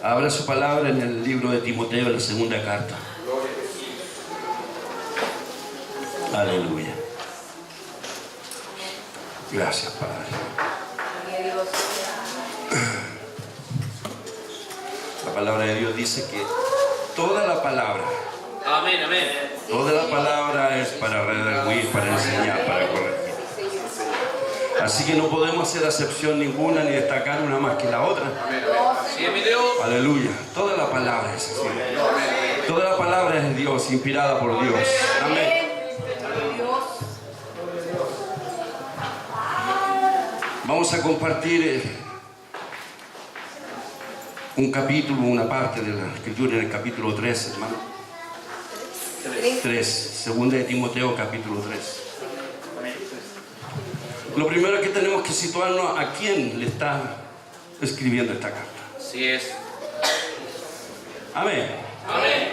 Abra su palabra en el libro de Timoteo, en la segunda carta. Aleluya. Gracias, Padre. La palabra de Dios dice que toda la palabra, amén, amén, toda la palabra es para redarguir, para enseñar, para corregir. Así que no podemos hacer acepción ninguna ni destacar una más que la otra. sí, mi Dios. Aleluya. Toda la palabra es así. Toda la palabra es de Dios, inspirada por Dios. Amén. Vamos a compartir un capítulo, una parte de la escritura en el capítulo 3, hermano. 3, segunda de Timoteo, capítulo 3. Lo primero que tenemos que situarnos a quién le está escribiendo esta carta. Así es. Amén. Amén.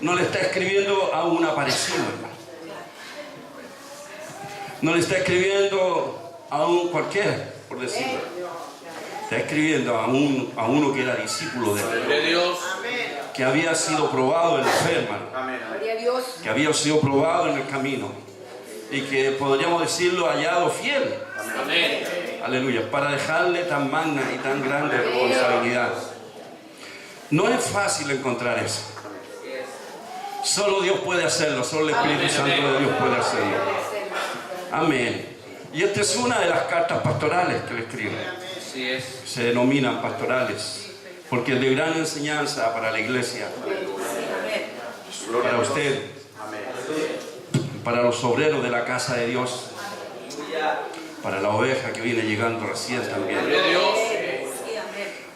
No le está escribiendo a un aparecido, hermano. No le está escribiendo a un cualquiera, por decirlo. Está escribiendo a uno que era discípulo de Dios, que había sido probado en la fe, hermano. Que había sido probado en el camino y que podríamos decirlo hallado fiel. amén, Aleluya, para dejarle tan magna y tan grande responsabilidad. No es fácil encontrar eso. Solo Dios puede hacerlo, solo el Espíritu Santo de Dios puede hacerlo. Amén. Y esta es una de las cartas pastorales que le escriben. así es. Se denominan pastorales, porque es de gran enseñanza para la iglesia, para usted, para los obreros de la casa de Dios, para la oveja que viene llegando recién también.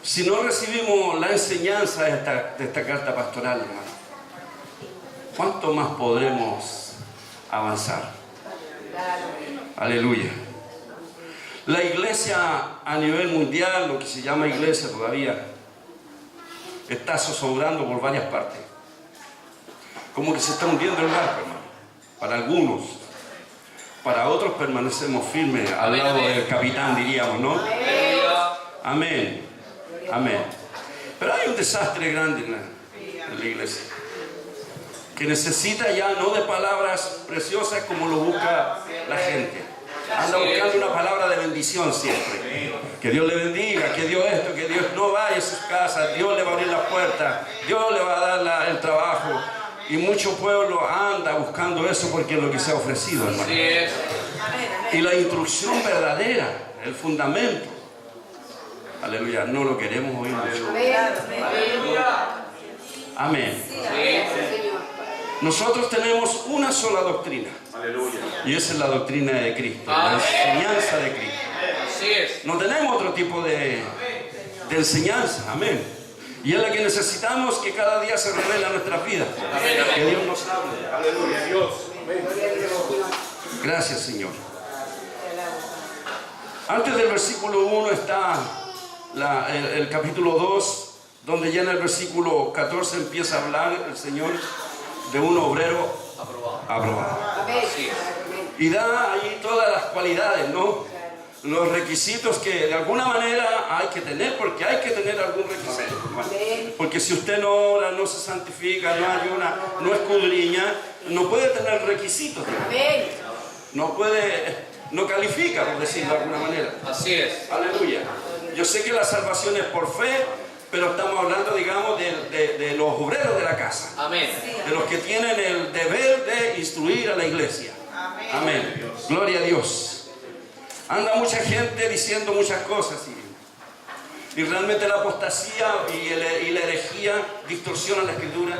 Si no recibimos la enseñanza de esta carta pastoral, hermano, ¿cuánto más podremos avanzar? Aleluya. La iglesia a nivel mundial, lo que se llama iglesia todavía, está zozobrando por varias partes. Como que se está hundiendo el barco, hermano. Para algunos. Para otros permanecemos firmes al lado del capitán, diríamos, ¿no? Amén. Amén. Pero hay un desastre grande en la iglesia, que necesita ya no de palabras preciosas como lo busca la gente. Anda buscando una palabra de bendición siempre. Que Dios le bendiga, que Dios esto, que Dios no vaya a sus casas, Dios le va a abrir las puertas, Dios le va a dar el trabajo. Y mucho pueblo anda buscando eso porque es lo que se ha ofrecido, hermano. Y la instrucción verdadera, el fundamento, aleluya, no lo queremos oír mucho. Amén. Nosotros tenemos una sola doctrina. Y esa es la doctrina de Cristo, la enseñanza de Cristo. Así es. No tenemos otro tipo de enseñanza. Amén. Y es la que necesitamos que cada día se revele a nuestra vida. Que Dios nos hable. Aleluya, Dios. Gracias, Señor. Antes del versículo 1 está el capítulo 2, donde ya en el versículo 14 empieza a hablar el Señor de un obrero aprobado. Y da ahí todas las cualidades, ¿no? Los requisitos que de alguna manera hay que tener, porque hay que tener algún requisito. Porque si usted no ora, no se santifica, no ayuna, no escudriña, no puede tener requisitos. No puede, no califica, por decirlo de alguna manera. Así es. Aleluya. Yo sé que la salvación es por fe, pero estamos hablando, digamos, de los obreros de la casa. Amén. De los que tienen el deber de instruir a la iglesia. Amén. Gloria a Dios. Anda mucha gente diciendo muchas cosas y realmente la apostasía y la herejía distorsionan la escritura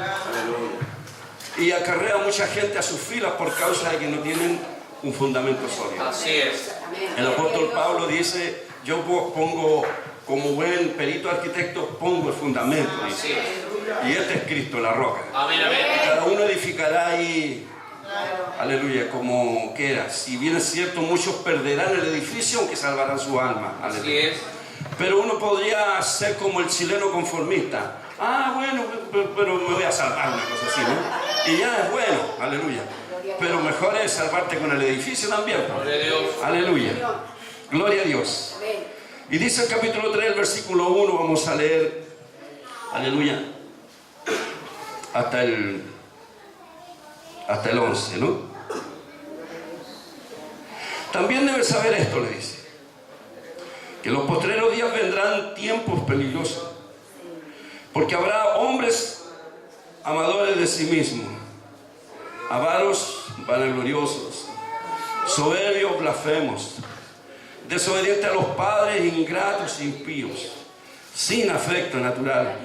y acarrea a mucha gente a sus filas por causa de que no tienen un fundamento sólido. Así es. El apóstol Pablo dice: yo pongo, como buen perito arquitecto, pongo el fundamento, dice. Y este es Cristo, la roca. Amén, amén. Y cada uno edificará ahí, aleluya, como quiera. Si bien es cierto, muchos perderán el edificio, aunque salvarán su alma. Aleluya. Así es. Pero uno podría ser como el chileno conformista. Ah, bueno, pero me voy a salvar, una cosa así, ¿no? Y ya es bueno, aleluya. Pero mejor es salvarte con el edificio también. Gloria a Dios. Aleluya. Gloria a Dios. Y dice el capítulo 3, el versículo 1, vamos a leer Aleluya. Hasta el 11, ¿no? También debes saber esto, le dice, que en los postreros días vendrán tiempos peligrosos, porque habrá hombres amadores de sí mismos, avaros, vanagloriosos, soberbios, blasfemos, desobedientes a los padres, ingratos, impíos, sin afecto natural,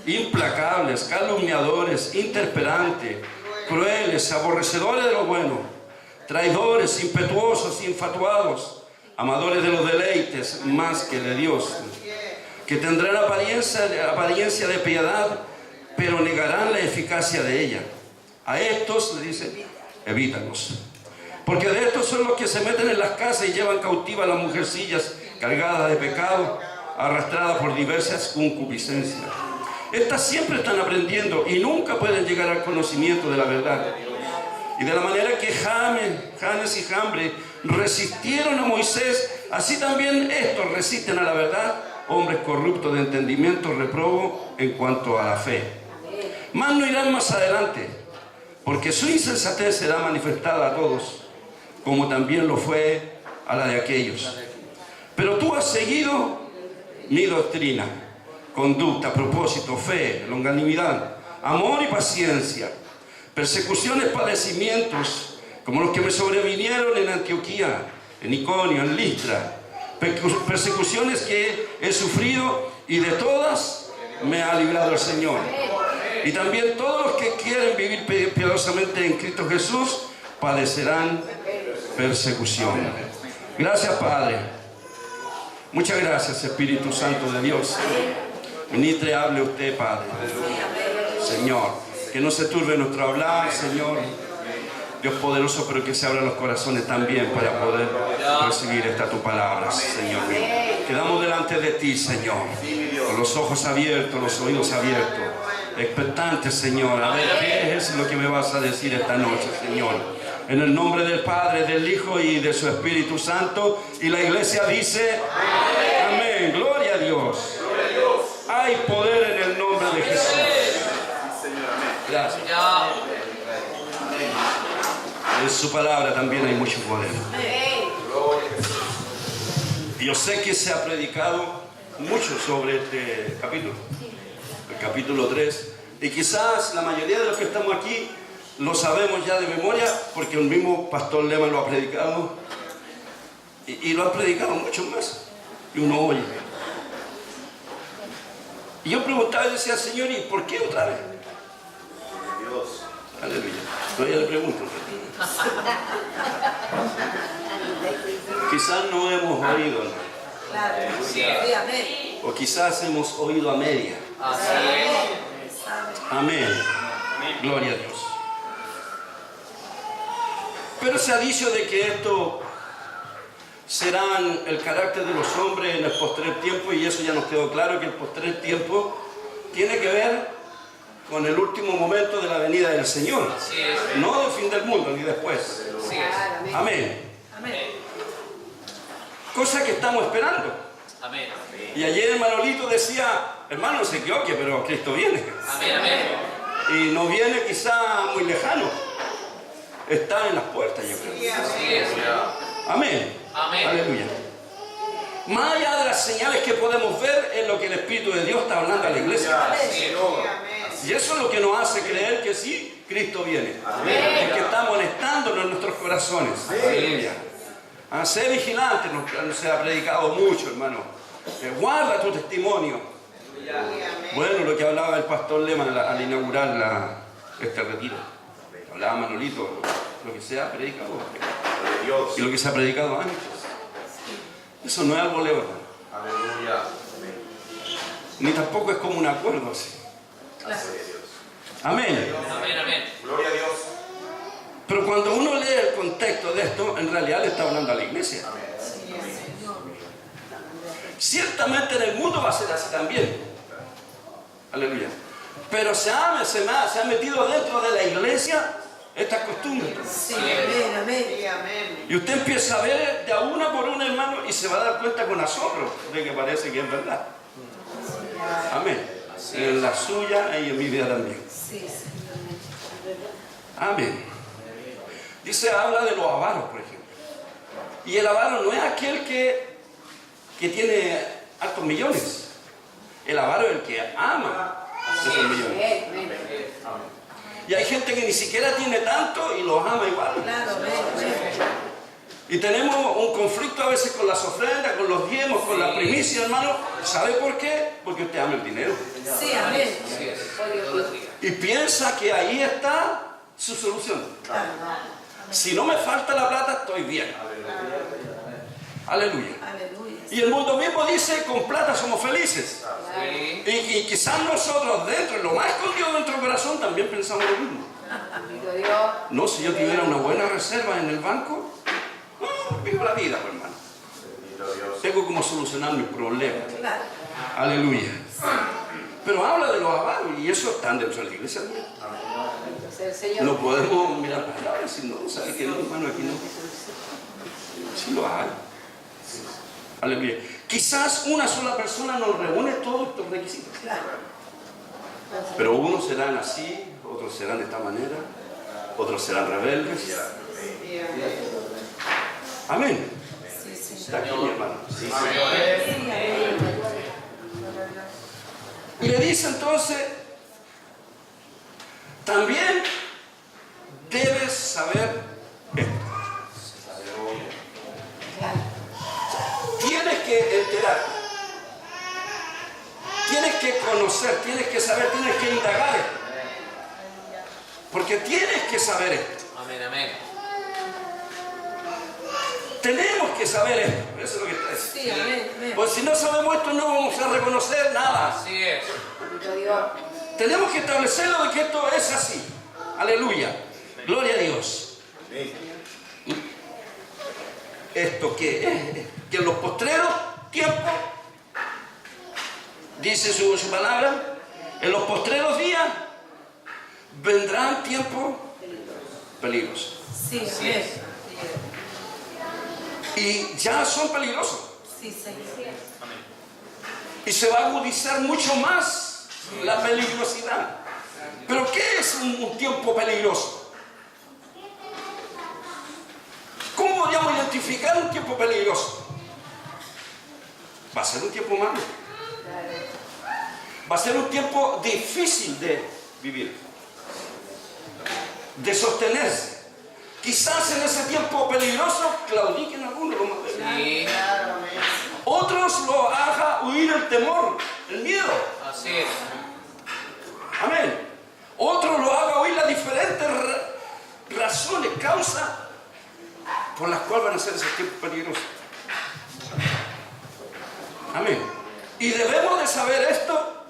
implacables, calumniadores, intemperantes, crueles, aborrecedores de lo bueno, traidores, impetuosos, infatuados, amadores de los deleites más que de Dios, que tendrán apariencia de piedad, pero negarán la eficacia de ella. A estos, le dice, evítalos. Porque de estos son los que se meten en las casas y llevan cautivas a las mujercillas cargadas de pecado, arrastradas por diversas concupiscencias. Estas siempre están aprendiendo y nunca pueden llegar al conocimiento de la verdad. Y de la manera que Janes y Jambre resistieron a Moisés, así también estos resisten a la verdad, hombres corruptos de entendimiento, reprobo en cuanto a la fe. Mas no irán más adelante, porque su insensatez será manifestada a todos, como también lo fue a la de aquellos. Pero tú has seguido mi doctrina, conducta, propósito, fe, longanimidad, amor y paciencia, persecuciones, padecimientos, como los que me sobrevinieron en Antioquía, en Iconio, en Listra, persecuciones que he sufrido y de todas me ha librado el Señor. Y también todos los que quieren vivir piadosamente en Cristo Jesús padecerán persecución. Gracias, Padre. Muchas gracias, Espíritu Santo de Dios. Ministre, hable usted, Padre. Señor, que no se turbe nuestro hablar, Señor. Dios poderoso, pero que se abran los corazones también para poder recibir esta tu palabra, Señor mío. Quedamos delante de ti, Señor, con los ojos abiertos, los oídos abiertos, expectantes, Señor, a ver qué es lo que me vas a decir esta noche, Señor. En el nombre del Padre, del Hijo y de su Espíritu Santo. Y la iglesia dice, amén. Gloria a Dios. Hay poder en el nombre de Jesús. Gracias. En su palabra también hay mucho poder. Yo sé que se ha predicado mucho sobre este capítulo, el capítulo 3, y quizás la mayoría de los que estamos aquí lo sabemos ya de memoria, porque el mismo pastor Lema lo ha predicado, y lo ha predicado mucho más, y uno oye. Y yo preguntaba y decía, Señor, ¿y por qué otra vez? Dios. Aleluya. Todavía le pregunto. Quizás no hemos oído, ¿no? Claro. Sí. O quizás hemos oído a media. Así es. Amén. Gloria a Dios. Pero se ha dicho de que esto serán el carácter de los hombres en el postrer tiempo, y eso ya nos quedó claro, que el postrer tiempo tiene que ver con el último momento de la venida del Señor. Así es. No del fin del mundo, ni después. Así es. Amén. Amén. Cosa que estamos esperando. Amén. Y ayer el Manolito decía, hermano, no se equivoque, pero Cristo viene. Amén. Amén. Y no viene quizá muy lejano. Está en las puertas, yo creo. Así es. Amén. Amén. Aleluya. Más allá de las señales que podemos ver, es lo que el Espíritu de Dios está hablando a la iglesia. Así es. Y eso es lo que nos hace creer que sí, Cristo viene. Es que está molestándonos en nuestros corazones. Aleluya. A ser vigilante, nos se ha predicado mucho, hermano. Guarda tu testimonio. Bueno, lo que hablaba el pastor Lema al inaugurar este retiro. Hablaba Manolito, lo que se ha predicado y lo que se ha predicado antes. Eso no es algo leve, hermano. Aleluya. Ni tampoco es como un acuerdo así. Amén. Amén. Amén. Gloria a Dios. Pero cuando uno lee el contexto de esto, en realidad le está hablando a la iglesia. Ciertamente en el mundo va a ser así también. Aleluya. Pero se ha metido dentro de la iglesia estas costumbres. Sí, amén, amén. Y usted empieza a ver de a una por una, hermano, y se va a dar cuenta con asombro de que parece que es verdad. Amén. en la suya y en mi vida también. Sí, Amén. Dice, habla de los avaros, por ejemplo. Y el avaro no es aquel que tiene hartos millones. El avaro es el que ama esos millones. Y hay gente que ni siquiera tiene tanto y los ama igual. Claro, Y tenemos un conflicto a veces con las ofrendas, con los diezmos, con la primicia, hermano. ¿Sabe por qué? Porque usted ama el dinero. sí, amén. Y piensa que ahí está su solución. Si no me falta la plata, estoy bien. Aleluya. Aleluya. Y el mundo mismo dice, con plata somos felices. Y quizás nosotros dentro, en lo más escondido de nuestro corazón, también pensamos lo mismo. No, si yo tuviera una buena reserva en el banco, vivo la vida, pues, hermano. Tengo como solucionar mis problemas. Claro. Aleluya. Pero habla de los avaros y eso está dentro de la iglesia. No podemos mirar para allá y decir, no, ¿sabe qué? No, hermano, aquí no. Sí lo hay. Aleluya. Quizás una sola persona nos reúne todos estos requisitos. Claro. Pero unos serán así, otros serán de esta manera, otros serán rebeldes. Amén. Está aquí, mi hermano. Y le dice entonces, también debes saber esto. Tienes que enterarte, tienes que conocer, tienes que saber, tienes que indagar esto. Porque tienes que saber esto. Amén, amén. Tenemos que saber esto. Eso es lo que está diciendo. Sí, amén, amén. Pues si no sabemos esto, no vamos a reconocer nada. Así es. Tenemos que establecerlo de que esto es así. Aleluya. Gloria a Dios. Esto que en los postreros tiempos, dice su palabra, en los postreros días vendrán tiempos peligrosos. Sí, amén. Y ya son peligrosos. Sí, Señor. Y se va a agudizar mucho más la peligrosidad. ¿Pero qué es un tiempo peligroso? ¿Cómo podríamos identificar un tiempo peligroso? Va a ser un tiempo malo. Va a ser un tiempo difícil de vivir, de sostenerse. Quizás en ese tiempo peligroso claudiquen algunos, lo más débiles. Sí. Otros lo haga huir el temor, el miedo. Así es. Amén. Otros lo haga huir las diferentes razones, causas por las cuales van a ser esos tiempos peligrosos. Amén. Y debemos de saber esto,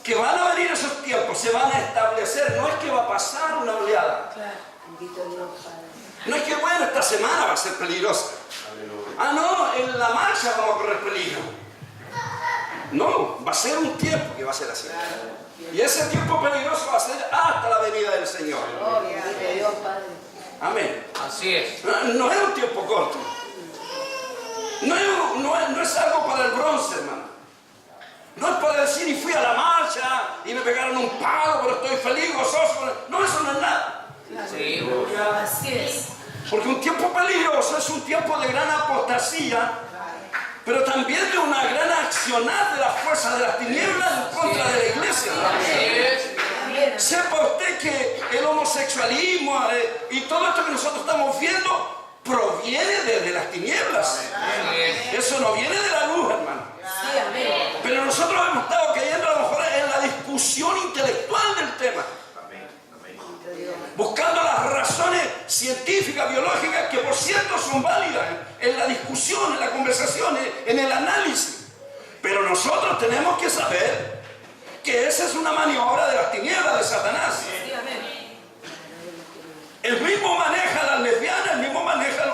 que van a venir esos tiempos, se van a establecer. No es que va a pasar una oleada. Claro. Bendito Dios, Padre. No es que, bueno, esta semana va a ser peligrosa. Ah, no, en la marcha vamos a correr peligro. No, va a ser un tiempo que va a ser así. Y ese tiempo peligroso va a ser hasta la venida del Señor. Bendito Dios, Padre. Amén. Así es. No es un tiempo corto. No es algo para el bronce, hermano. No es para decir, y fui a la marcha y me pegaron un palo, pero estoy feliz, gozoso. No, eso no es nada. Sí. Así es. Porque un tiempo peligroso es un tiempo de gran apostasía, pero también de una gran accionar de las fuerzas de las tinieblas en contra de la iglesia. Así es. Amén. Sepa usted que el homosexualismo y todo esto que nosotros estamos viendo proviene de las tinieblas. Así es. Eso no viene de la luz, hermano. Sí, amén. Pero nosotros hemos estado cayendo a lo mejor en la discusión intelectual del tema, buscando las razones científicas, biológicas, que por cierto son válidas en la discusión, en la conversación, en el análisis. Pero nosotros tenemos que saber que esa es una maniobra de las tinieblas de Satanás. Sí, amén. El mismo maneja a las lesbianas, el mismo maneja a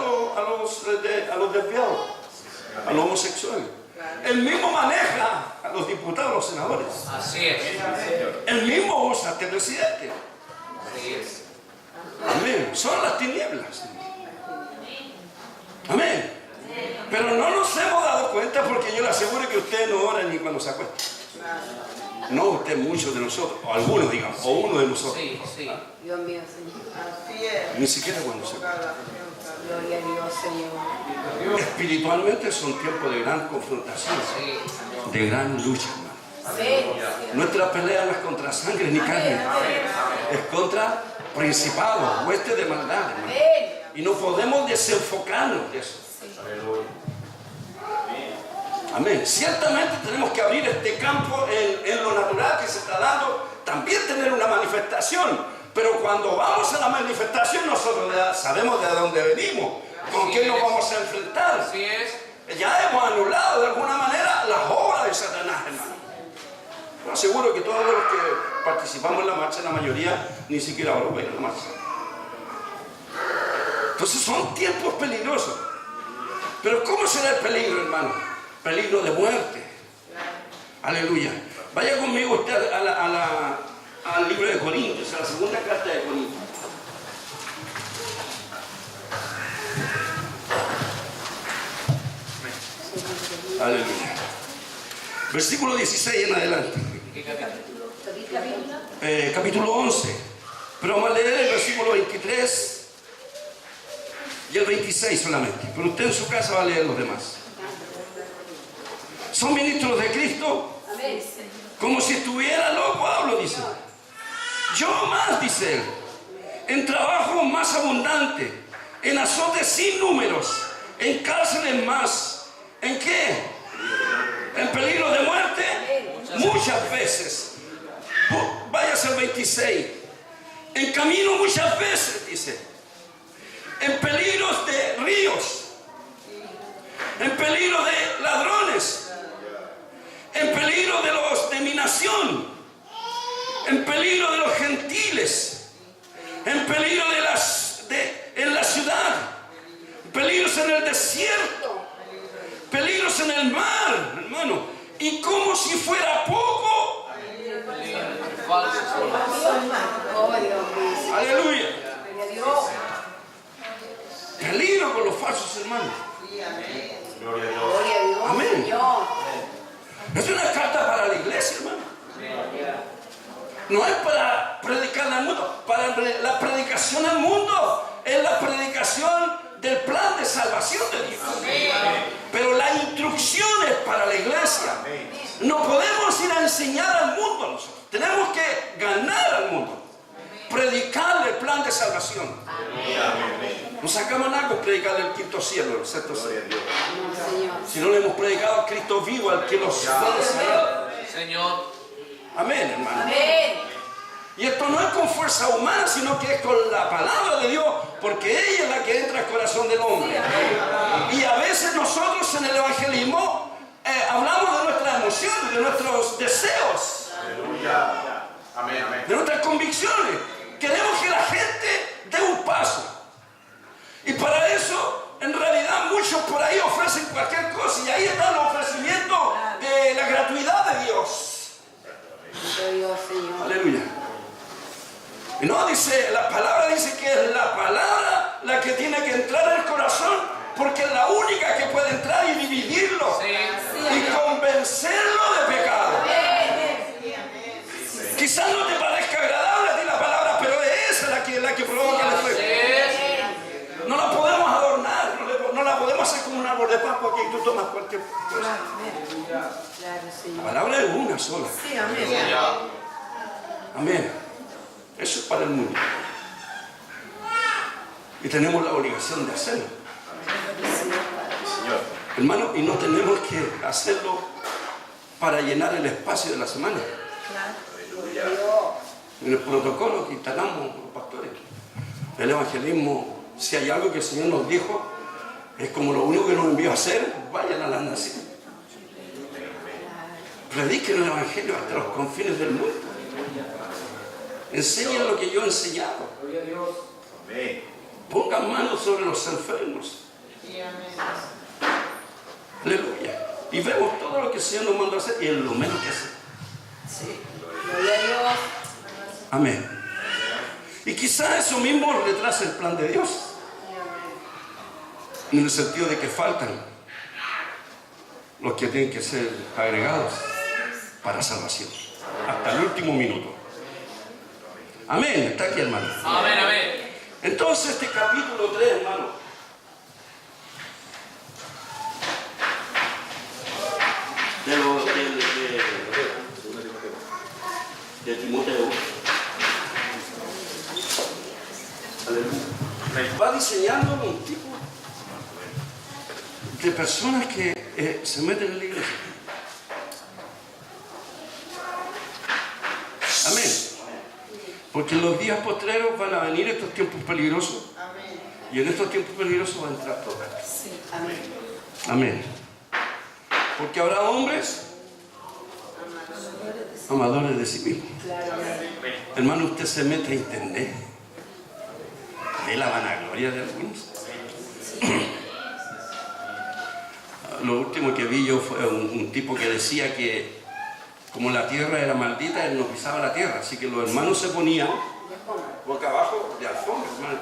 los desviados, a los homosexuales. El mismo maneja a los diputados, a los senadores. Así es. El mismo usa este presidente. Así es. Amén. Son las tinieblas. Amén. Pero no nos hemos dado cuenta, porque yo le aseguro que usted no ora ni cuando se acuesta. No usted, muchos de nosotros, o algunos digamos, o uno de nosotros. Sí, sí. Dios mío, Señor. Así es. Ni siquiera cuando se... Gloria a Dios, Señor. Espiritualmente son tiempos de gran confrontación, Sí. de gran lucha, hermano. Amén. Nuestra pelea no es contra sangre ni carne, es contra principados, huestes de maldad, hermano. Amén. Y no podemos desenfocarnos de eso. Amén. Ciertamente tenemos que abrir este campo en lo natural que se está dando, también tener una manifestación. Pero cuando vamos a la manifestación, nosotros ya sabemos de dónde venimos, con qué nos vamos a enfrentar. Así es. Ya hemos anulado de alguna manera las obras de Satanás, hermano. Yo aseguro que todos los que participamos en la marcha, la mayoría ni siquiera ahora ven la marcha. Entonces son tiempos peligrosos. Pero ¿cómo será el peligro, hermano? Peligro de muerte. Aleluya. Vaya conmigo usted al libro de Corintios, a la segunda carta de Corintios. Aleluya. Versículo 16 en adelante. ¿Qué capítulo? Capítulo 11. Pero vamos a leer el versículo 23 y el 26 solamente. Pero usted en su casa va a leer los demás. Son ministros de Cristo. Amén, Señor. Como si estuviera loco, Pablo dice. Yo más, dice él, en trabajo más abundante, en azotes sin números, en cárceles más. ¿En qué? En peligro de muerte, muchas veces. Váyase al 26. En camino muchas veces, dice. En peligros de ríos, en peligro de ladrones, en peligro de mi nación, en peligro de los gentiles, en peligro en la ciudad, peligros en el desierto, peligros en el mar, hermano. Y como si fuera poco, Falsos. Oh, Dios mío. aleluya, Gloria a Dios. peligro con los falsos hermanos. Gloria a Dios, Amén. Señor. Es una carta para la iglesia, hermano. No es para predicar al mundo. Para la predicación al mundo es la predicación del plan de salvación de Dios. Pero la instrucción es para la iglesia. No podemos ir a enseñar al mundo nosotros. Tenemos que ganar al mundo. Predicarle el plan de salvación. No sacamos nada con predicarle el quinto cielo, el sexto cielo. No, Señor. Si no le hemos predicado a Cristo vivo, al que nos puede salvar. Señor. Amén, hermano. Amén. Y esto no es con fuerza humana, sino que es con la palabra de Dios, porque ella es la que entra al corazón del hombre. Y a veces nosotros en el evangelismo hablamos de nuestras emociones, de nuestros deseos, de nuestras convicciones. Queremos que la gente dé un paso. Y para eso, en realidad, muchos por ahí ofrecen cualquier cosa. Y ahí están los ofrecimientos de la gratuidad de Dios. Gloria a Dios, Señor. Aleluya. Y no dice, la palabra dice que es la palabra la que tiene que entrar en el corazón, porque es la única que puede entrar y dividirlo y convencerlo de pecado. Quizás no te parezca agradable a ti la palabra, pero es esa la que provoca el efecto. No la podemos adornar, no la podemos hacer como un árbol de paz porque tú tomas cualquier cosa. Claro, La Señor. palabra es una sola. Sí, amén. Amén. Eso es para el mundo. Y tenemos la obligación de hacerlo. Hermano, y no tenemos que hacerlo para llenar el espacio de la semana. En el protocolo que instalamos los pastores, el evangelismo, si hay algo que el Señor nos dijo, es como lo único que nos envió a hacer, vayan a las naciones. Prediquen el evangelio hasta los confines del mundo. Enseñen lo que yo he enseñado. Pongan manos sobre los enfermos. Aleluya. Y vemos todo lo que el Señor nos mandó a hacer y es lo menos que hacer. Sí. Gloria a Dios. Amén. Y quizá eso mismo retrasa el plan de Dios. En el sentido de que faltan los que tienen que ser agregados para salvación. Hasta el último minuto. Amén. Está aquí, hermano. Amén, amén. Entonces, este capítulo 3, hermano, de Timoteo, va diseñando un tipo de personas que se meten en la iglesia. Amén. Porque en los días postreros van a venir estos tiempos peligrosos. Amén. Y en estos tiempos peligrosos va a entrar todo. Sí, amén. Amén. Porque habrá hombres amadores de sí mismos. Claro, amén. Hermano, usted se mete a internet. Ve la vanagloria de algunos. Lo último que vi yo fue un tipo que decía que como la tierra era maldita, él no pisaba la tierra. Así que los hermanos se ponían boca abajo de alfombra, hermano.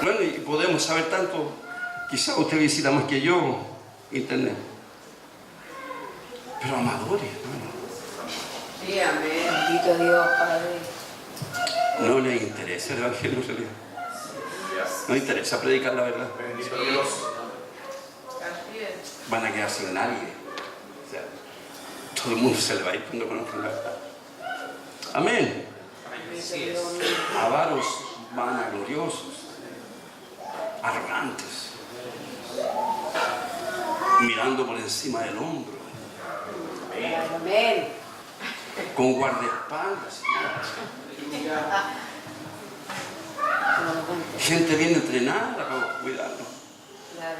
Bueno, y podemos saber tanto. Quizá usted visita más que yo internet. Pero amadores, hermano. Sí, amén. Bendito Dios, Padre. No les interesa el evangelio en realidad. No les interesa predicar la verdad. Así es. Van a quedar sin nadie. O sea, todo el mundo se le va a ir cuando conozcan la verdad. Amén. Así es. Avaros, vanagloriosos, arrogantes, mirando por encima del hombro, Amén. con guardaespaldas. Gente bien entrenada para cuidarnos. Claro.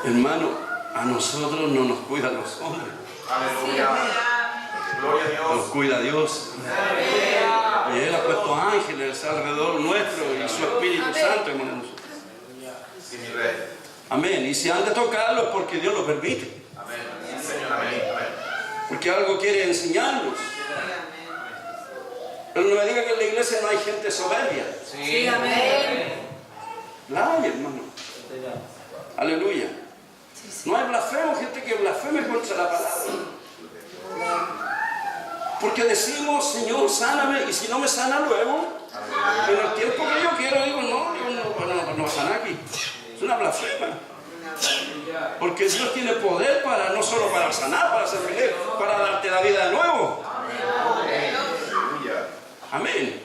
Hermano, a nosotros no nos cuidan los hombres, Aleluya. Gloria a nos Dios. cuida Dios. Y Él ha puesto ángeles alrededor nuestro y su Espíritu Santo, hermano. Sí, mi rey. Amén. Y si han de tocarlo es porque Dios lo permite. Amén. Sí, Señor. Amén. Amén. Porque algo quiere enseñarnos. Pero no me diga que en la iglesia no hay gente soberbia. Sí, amén. La hay, hermano. Aleluya. No hay blasfemo, gente que blasfeme contra la palabra. Porque decimos, Señor, sáname, y si no me sana luego, en el tiempo que yo quiero, digo, no, Dios no va a sanar aquí. Es una blasfema. Porque Dios tiene poder para, no solo para sanar, para servir, para darte la vida de nuevo. Amén.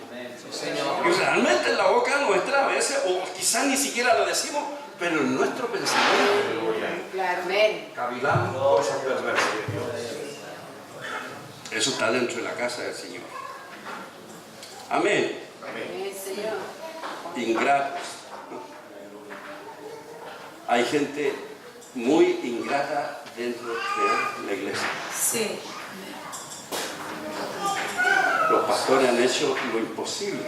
Y realmente en la boca nuestra a veces, o quizás ni siquiera lo decimos, pero en nuestro pensamiento Claro, amén. cavilamos cosas perversas. Eso está dentro de la casa del Señor. Amén. Amén, Señor. Ingratos. Hay gente muy ingrata dentro de la iglesia. Sí. Los pastores han hecho lo imposible.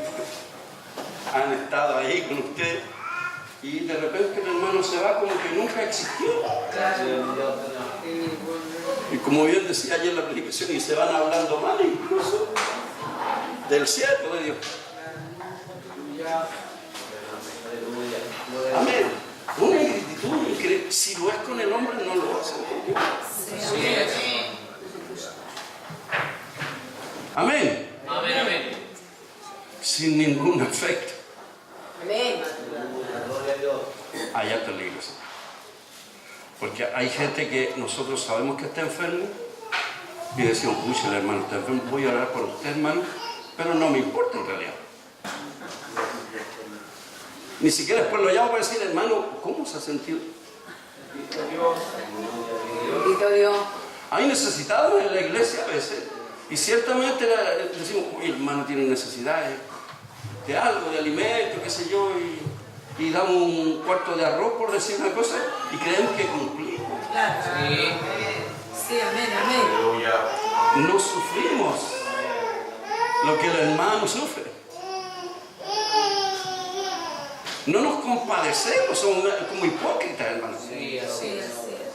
Han estado ahí con usted y de repente el hermano se va como que nunca existió. Y como bien decía ayer la predicación, y se van hablando mal incluso del siervo de Dios. Amén. Una ingratitud increíble. Si lo es con el hombre, no lo hacen con Dios. Así es. Amén. Amén, amén. Sin ningún afecto. Amén. Allá está la iglesia. Porque hay gente que nosotros sabemos que está enfermo y decimos, pucha, el hermano está enfermo, voy a orar por usted, hermano, pero no me importa en realidad. Ni siquiera después lo llamo para decir, hermano, ¿cómo se ha sentido? Bendito Dios. Hay necesitados en la iglesia a veces y ciertamente decimos, oye, hermano tiene necesidades de algo, de alimento, qué sé yo, y damos un cuarto de arroz por decir una cosa y creemos que cumplimos. Claro. Sí. Sí, amén, amén. Aleluya. No sufrimos lo que el hermano sufre. No nos compadecemos, somos como hipócritas, hermano. Sí, así Sí, es. así es.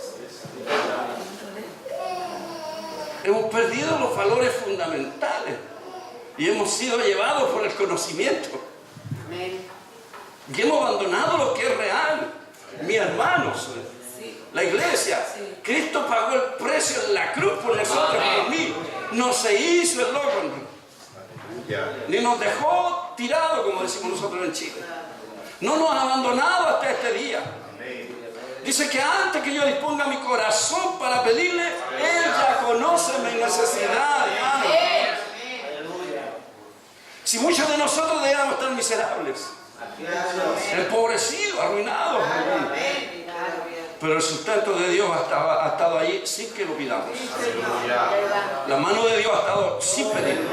Hemos perdido los valores fundamentales y hemos sido llevados por el conocimiento. Amén. Y hemos abandonado lo que es real. Mis hermanos, Sí. La iglesia. Cristo pagó el precio en la cruz por nosotros, por mí. No se hizo el loco, hermano. Ni nos dejó tirados, como decimos nosotros en Chile. No nos ha abandonado hasta este día. Dice que antes que yo disponga mi corazón para pedirle, Él ya conoce mi necesidad, hermano. Si muchos de nosotros deberíamos estar miserables, empobrecidos, arruinados, hermano. Pero el sustento de Dios ha estado ahí sin que lo pidamos. La mano de Dios ha estado sin pedirlo.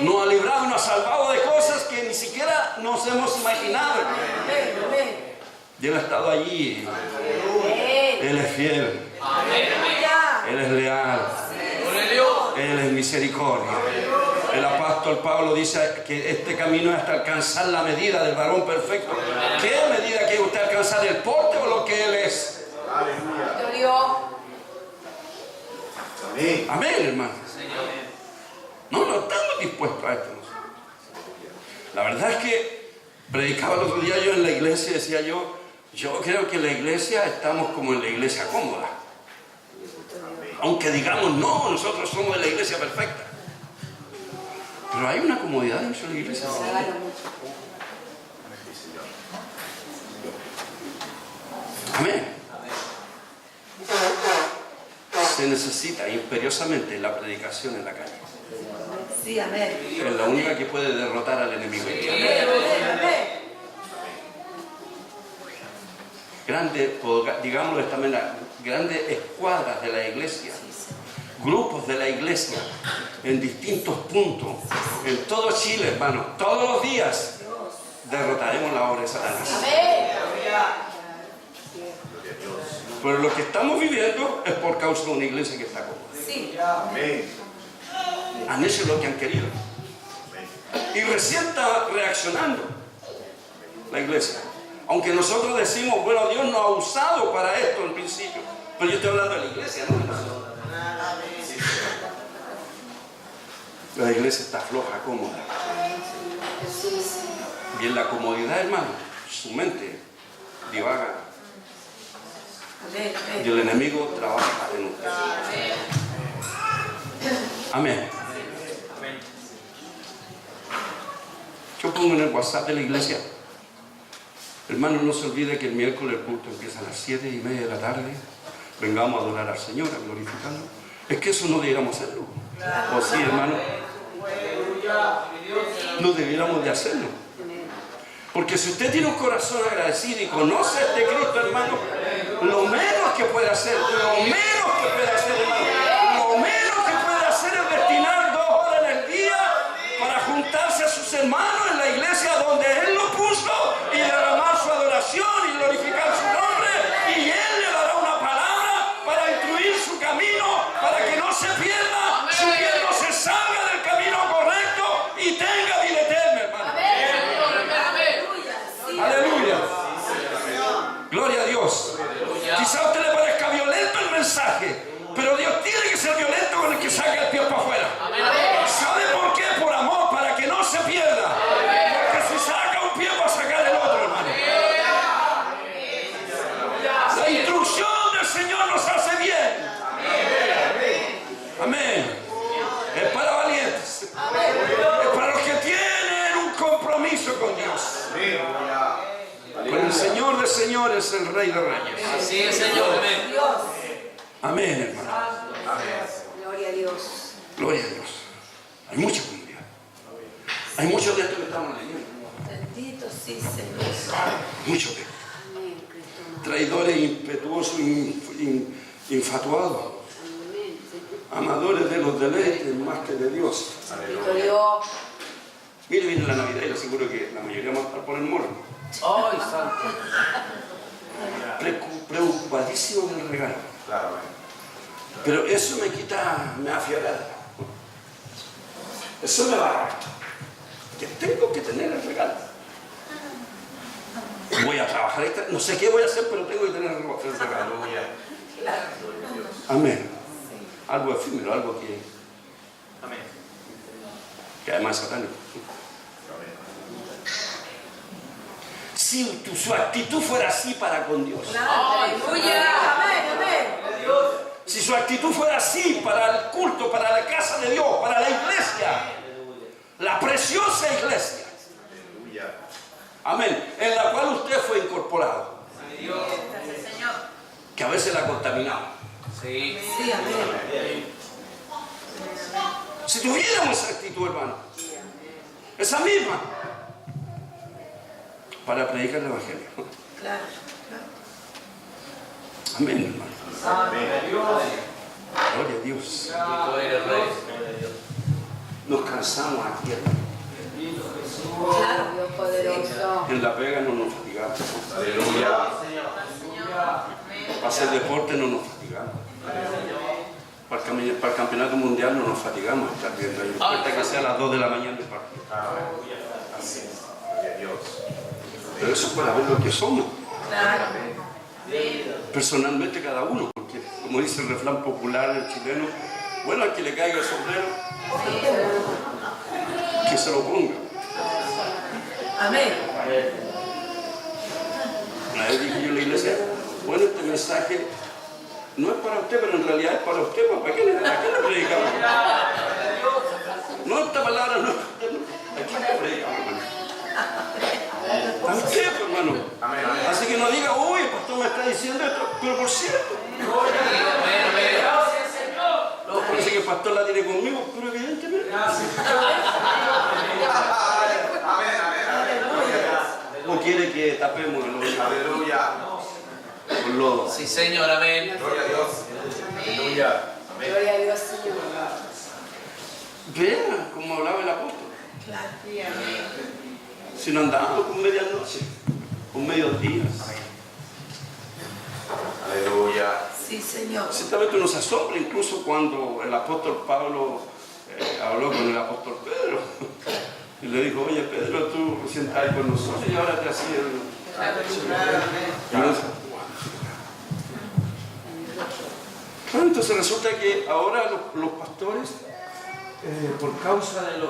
Nos ha librado y nos ha salvado de cosas que ni siquiera nos hemos imaginado. Y Él ha estado allí. Él es fiel. Él es leal. Él es misericordia. El apóstol Pablo dice que este camino es hasta alcanzar la medida del varón perfecto. ¿Qué medida quiere usted alcanzar? ¿El porte o lo que Él es? Amén, hermano. No estamos dispuestos a esto. La verdad es que predicaba el otro día yo en la iglesia y decía yo creo que en la iglesia estamos como en la iglesia cómoda. Aunque digamos, no, nosotros somos de la iglesia perfecta. Pero hay una comodidad dentro de la iglesia. Amén. Se necesita imperiosamente la predicación en la calle. Sí, amén. Es la única que puede derrotar al enemigo. Grandes, digámoslo de esta manera, grandes escuadras de la iglesia, grupos de la iglesia en distintos puntos, en todo Chile, hermano, todos los días derrotaremos la obra de Satanás. Pero lo que estamos viviendo es por causa de una iglesia que está cómoda. Han hecho lo que han querido. Y recién está reaccionando la iglesia. Aunque nosotros decimos, bueno, Dios nos ha usado para esto en principio. Pero yo estoy hablando de la iglesia, no de nosotros. La iglesia está floja, cómoda. Y en la comodidad, hermano, su mente divaga. Y el enemigo trabaja en usted. Amén. Yo pongo en el WhatsApp de la iglesia: hermano, no se olvide que el miércoles el culto empieza a las 7:30 de la tarde. Vengamos a adorar al Señor, a glorificarlo. Es que eso no debiéramos hacerlo. ¿O sí, hermano? No debiéramos de hacerlo. Porque si usted tiene un corazón agradecido y conoce a este Cristo, hermano, lo menos que puede hacer, hermano, lo menos que puede hacer es destinar 2 horas en el día para juntarse a sus hermanos en la iglesia donde Él lo puso y derramar su adoración y glorificar su nombre, y Él le dará una palabra para instruir su camino, para que no se pierda, su piel no se salga del camino correcto y tenga vida eterna, hermano. Aleluya. Gloria a Dios. Quizá a usted le parezca violento el mensaje, pero Dios tiene que ser violento con el que saque el pie para afuera. ¿Sabe por qué? Por amor, para que no se pierda. Porque si saca un pie va a sacar el otro, hermano. La instrucción del Señor nos hace bien. Amén. Es para valientes. Es para los que tienen un compromiso con Dios. Con el Señor de señores, el Rey de reyes. Así es, Señor. Amén. Amén, hermano. Gloria a Dios. Gloria a Dios. Hay mucha comunidad. Hay muchos de estos que estamos leyendo. Bendito sí, Señor. Muchos de estos. Amén, Cristo. Traidores, impetuosos, infatuados. Amén. Amadores de los deleites más que de Dios. Bendito Dios. Mire, viene la Navidad y le aseguro que la mayoría va a estar por el morro. ¡Ay, santo! Preocupadísimo del regalo. Pero eso me afiará. Eso me va. Que tengo que tener el regalo. Voy a trabajar extra. No sé qué voy a hacer, pero tengo que tener el regalo. Amén. Algo efímero, algo que además es satánico. si su actitud fuera así para con Dios. Aleluya. Amén, amén. Si su actitud fuera así para el culto, para la casa de Dios, para la iglesia, la preciosa iglesia, Aleluya. amén, en la cual usted fue incorporado, que a veces la contaminamos. Sí. Sí, amén. Si tuviéramos esa actitud, hermano, esa misma, para predicar el evangelio. Claro, Amén, hermano. Amén. Gloria a Dios. Bendito eres, Rey. Nos cansamos aquí, hermano. claro. Dios poderoso. En la pega no nos fatigamos. Aleluya. Para hacer deporte no nos fatigamos. Para el campeonato mundial no nos fatigamos estar viendo ahí. No importa que sea a las 2 de la mañana el partido. Así es. Gloria a Dios. Pero eso es para ver lo que somos. Claro. Personalmente cada uno. Porque como dice el refrán popular del chileno, bueno, al que le caiga el sombrero, que se lo ponga. Amén. Una vez dije yo en la iglesia, bueno, este mensaje no es para usted, pero en realidad es para usted, pues, ¿para qué le predicamos? No, esta palabra no es para usted, no. ¿A quién le predicamos, hermano? A usted, pues, hermano. Amén. Amén. Así que no diga, uy, el pastor me está diciendo esto, pero por cierto. No, parece que el pastor la tiene conmigo, pero evidentemente. Amén. Amén. O quiere que tapemos el hoyo Aleluya. con lodo. Sí, Señor, amén. Gloria a Dios. Aleluya. Amén. Gloria a Dios, Señor. Vean cómo hablaba el apóstol. Claro. Si no andábamos con medianoche, con medios días. Aleluya. Sí, Señor. Ciertamente nos asombra incluso cuando el apóstol Pablo habló con el apóstol Pedro y le dijo, oye Pedro, tú recién estás con nosotros y ahora te has ido. Claro, entonces resulta que ahora los pastores, por causa del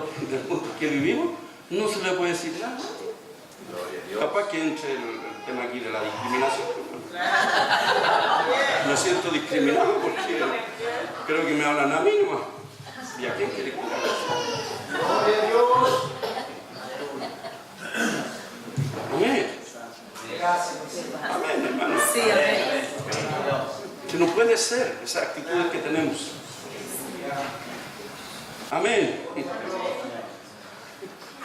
mundo que vivimos, no se le puede decir nada. Gloria a Dios. Capaz que entre el tema aquí de la discriminación. Me siento discriminado porque creo que me hablan a mí nomás. ¿Y a quién quiere cuidar? Amén. Amén, hermano. Sí, amén. Que no puede ser esa actitud que tenemos. Amén.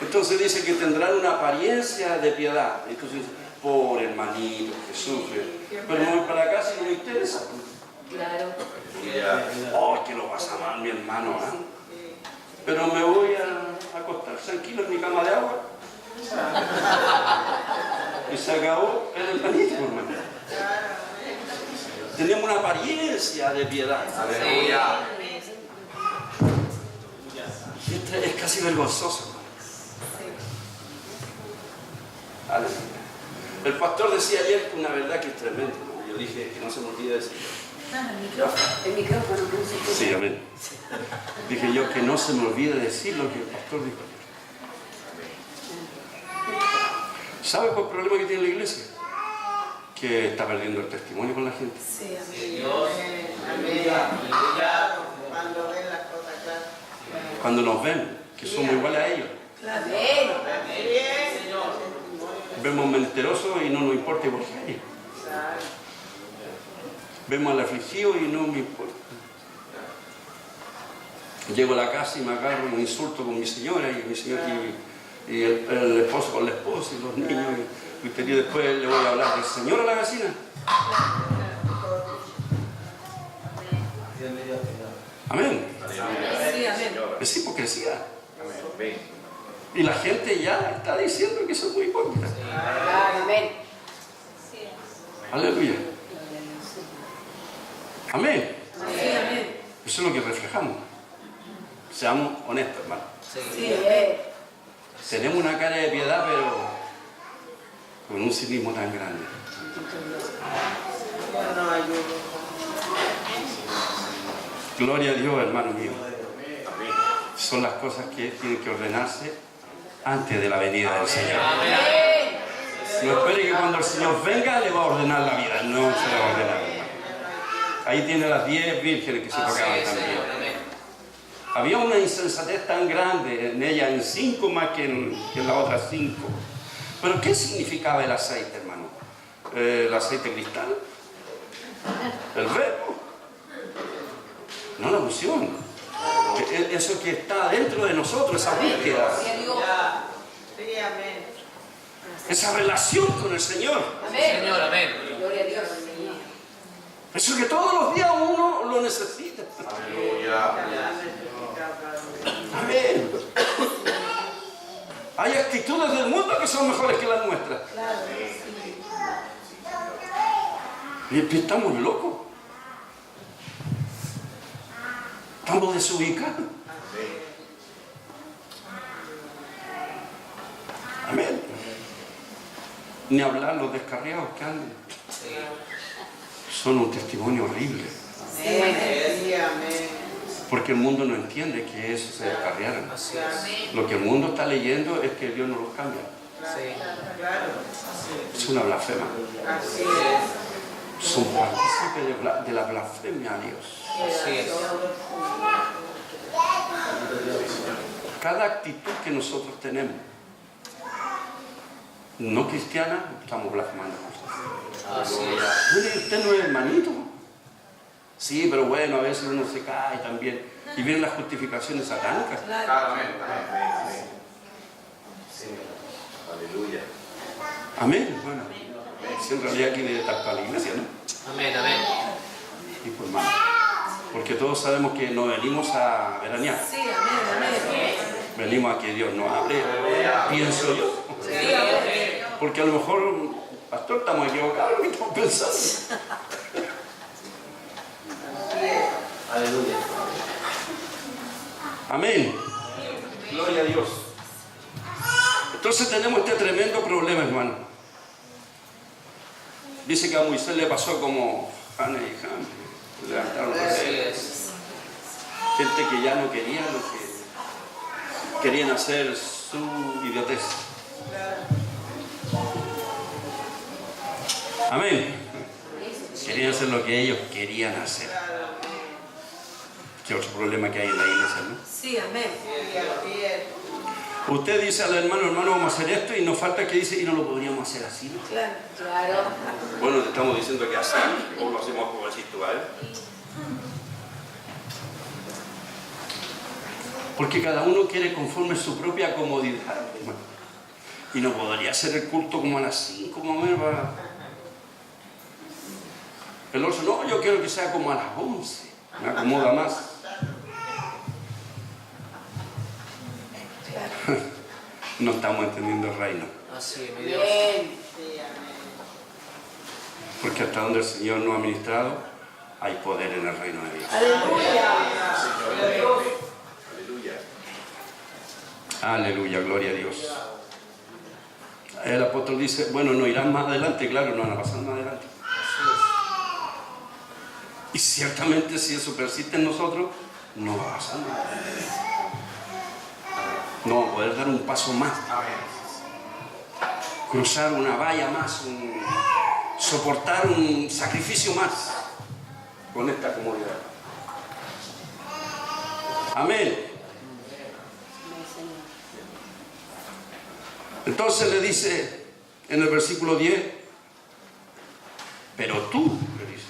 Entonces dice que tendrán una apariencia de piedad. Entonces, pobre hermanito que sufre. Pero no voy para la casa y no me interesa. Claro. Oh, que lo vas a amar, mi hermano. ¿Ah? Pero me voy a acostar tranquilo en mi cama de agua. Y se acabó el hermanito, hermano. Tenemos una apariencia de piedad. Aleluya. Y esto es casi vergonzoso. Aleluya. El pastor decía ayer una verdad que es tremenda. ¿No? Yo dije que no se me olvide decirlo. El micrófono, no se escucha. Sí, amén. Dije yo que no se me olvide decir lo que el pastor dijo ayer. ¿Sabe cuál es el problema que tiene la iglesia? Que está perdiendo el testimonio con la gente. Sí, amén. Dios. Cuando ven las cosas claras. Cuando nos ven, que somos iguales a ellos. Claro. Vemos menesterosos y no nos importa igual que a ellos. Vemos al afligido y no me importa. Llego a la casa y me agarro un insulto con mi señora y mi señora y el esposo con la esposa y los niños. Y después le voy a hablar del Señor a la vecina. Amén. Sí, amén. Es hipocresía. Amén. Y la gente ya está diciendo que son muy hipócritas. Claro, amén. Aleluya. Amén. Sí, amén. Eso es lo que reflejamos. Seamos honestos, hermano. Sí, Tenemos una cara de piedad, pero con un cinismo tan grande. No ayudo. Gloria a Dios, hermano mío. Son las cosas que tienen que ordenarse antes de la venida del Señor. amén. No espere que cuando el Señor venga le va a ordenar la vida. No se la va a ordenar. Ahí tiene las 10 vírgenes que se Así tocaban es, también. Señor. Amén. Había una insensatez tan grande en ella, en 5 más que en las otras 5. Pero ¿qué significaba el aceite, hermano? ¿El aceite cristal? ¿El verbo? No la unción. Eso que está dentro de nosotros, esa búsqueda. Sí, amén. Esa relación con el Señor. Señor, amén. Gloria a Dios. Eso que todos los días uno lo necesita. Aleluya. Amén. Hay actitudes del mundo que son mejores que las nuestras. Y estamos locos. Estamos desubicados. Amén. Ni hablar los descarriados que andan. Sí. Son un testimonio horrible. Sí, amén. Porque el mundo no entiende que eso se descarriaron. Así es. Lo que el mundo está leyendo es que Dios no los cambia. Sí. Claro. Es una blasfema. Así es. Son partícipes de la blasfemia a Dios. Así es. Cada actitud que nosotros tenemos, no cristiana, estamos blasfemando. Así es. Mire, usted no es hermanito. Sí, pero bueno, a veces uno se cae también. Y vienen las justificaciones satánicas. Amén. Amén. Sí. Aleluya. Amén. Bueno, si en realidad aquí debe estar para la iglesia, ¿no? Amén, amén. Y pues hermano, porque todos sabemos que no venimos a veranear. Sí, amén, amén. Venimos a que Dios nos hable, pienso yo. Sí, amén. Porque a lo mejor, pastor, estamos equivocados en lo que estamos pensando. Aleluya. Amén. Gloria a Dios. Entonces tenemos este tremendo problema, hermano. Dice que a Moisés le pasó como Hannah y Ham. Levantaron los Así dedos. es. Gente que ya no quería lo que querían hacer su idiotez. Amén. Querían hacer lo que ellos querían hacer. ¿Qué otro problema que hay en la iglesia, no? Sí, amén. Usted dice al hermano, hermano, vamos a hacer esto, y nos falta que dice, y no lo podríamos hacer así, ¿no? Claro. Claro. Bueno, te estamos diciendo que así, o lo hacemos como decís tú, ¿vale? Porque cada uno quiere conforme su propia comodidad, hermano. Y no podría hacer el culto como a las 5, como a menos para... El otro, no, yo quiero que sea como a las 11, me acomoda más. No estamos entendiendo el reino. Así es, mi Dios. Bien. Porque hasta donde el Señor nos ha ministrado, hay poder en el reino de Dios. Aleluya. Aleluya. Aleluya, gloria a Dios. El apóstol dice, bueno, no irán más adelante, claro, no van a pasar más adelante. Y ciertamente si eso persiste en nosotros, no va a pasar nada. No vamos a poder dar un paso más. Cruzar una valla más, soportar un sacrificio más con esta comodidad. Amén. Entonces le dice en el versículo 10, pero tú, le dice,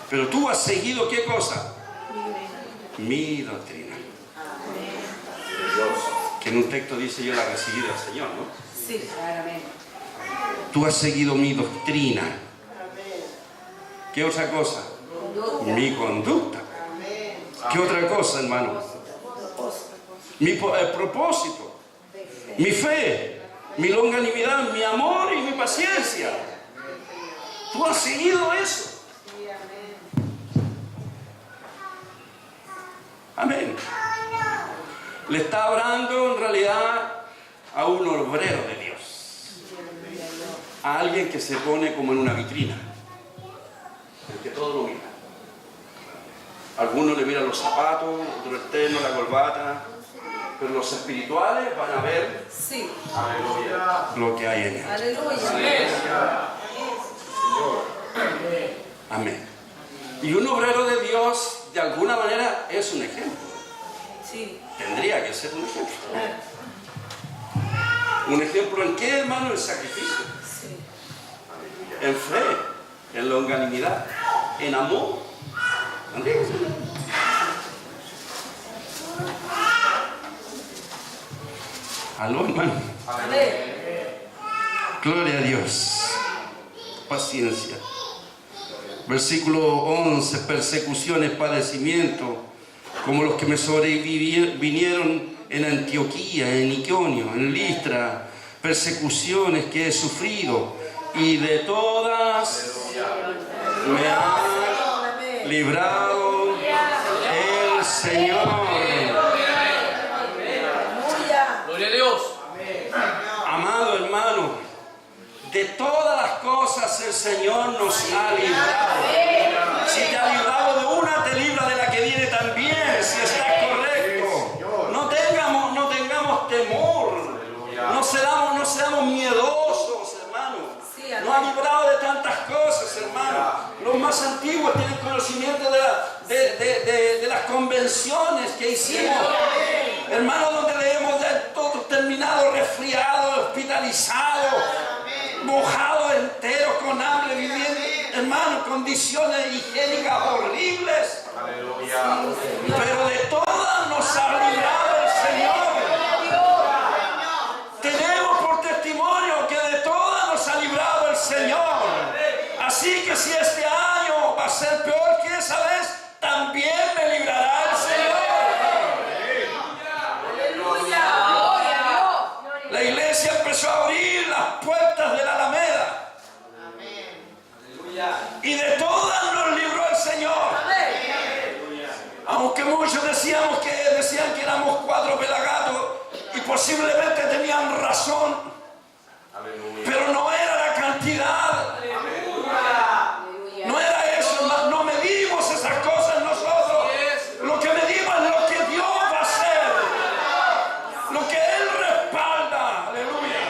pero tú has seguido ¿qué cosa? Mi doctrina. Que en un texto dice yo la recibí del Señor, ¿no? Sí, claramente. Tú has seguido mi doctrina. ¿Qué otra cosa? Mi conducta. ¿Qué otra cosa, hermano? Mi propósito, mi fe, mi longanimidad, mi amor y mi paciencia. Tú has seguido eso. Amén. Le está hablando en realidad a un obrero de Dios. A alguien que se pone como en una vitrina. El que todo lo mira. Algunos le miran los zapatos, otro externo, la corbata. pero los espirituales van a ver Sí. Aleluya. lo que hay en él. Aleluya. Amén. Y un obrero de Dios, de alguna manera, es un ejemplo. Sí. Tendría que ser un ejemplo. ¿Un ejemplo en qué, hermano? En sacrificio, Sí. en fe, en longanimidad, en amor. Tendría que ser. Aló, hermano. Amén. Gloria a Dios. Paciencia. Versículo 11. Persecuciones, padecimientos, como los que me sobrevinieron en Antioquía, en Iconio, en Listra. Persecuciones que he sufrido, y de todas me ha librado el Señor. Aleluya. Gloria a Dios. Amado hermano, de todas las cosas el Señor nos ha librado. Si te ha librado de una, te libra de la que viene también, si está correcto. No tengamos temor, no seamos miedosos, hermano. Nos ha librado de tantas cosas, hermano. Los más antiguos tienen conocimiento de las convenciones que hicimos, hermano, donde leemos de todos terminados, resfriados, hospitalizados, mojados enteros, con hambre, viviendo, hermano, condiciones higiénicas horribles. Aleluya. Pero de todas nos ha librado el Señor. Tenemos por testimonio que de todas nos ha librado el Señor. Así que si este año va a ser peor que esa vez, también me librará el Señor. La iglesia empezó a abrir las puertas de la Alameda. Y de todas nos libró el Señor. Aunque muchos decían que éramos 4 pelagatos, y posiblemente tenían razón, pero no era la cantidad, no era eso, hermano. No medimos esas cosas nosotros. Lo que medimos es lo que Dios va a hacer, lo que Él respalda. Aleluya.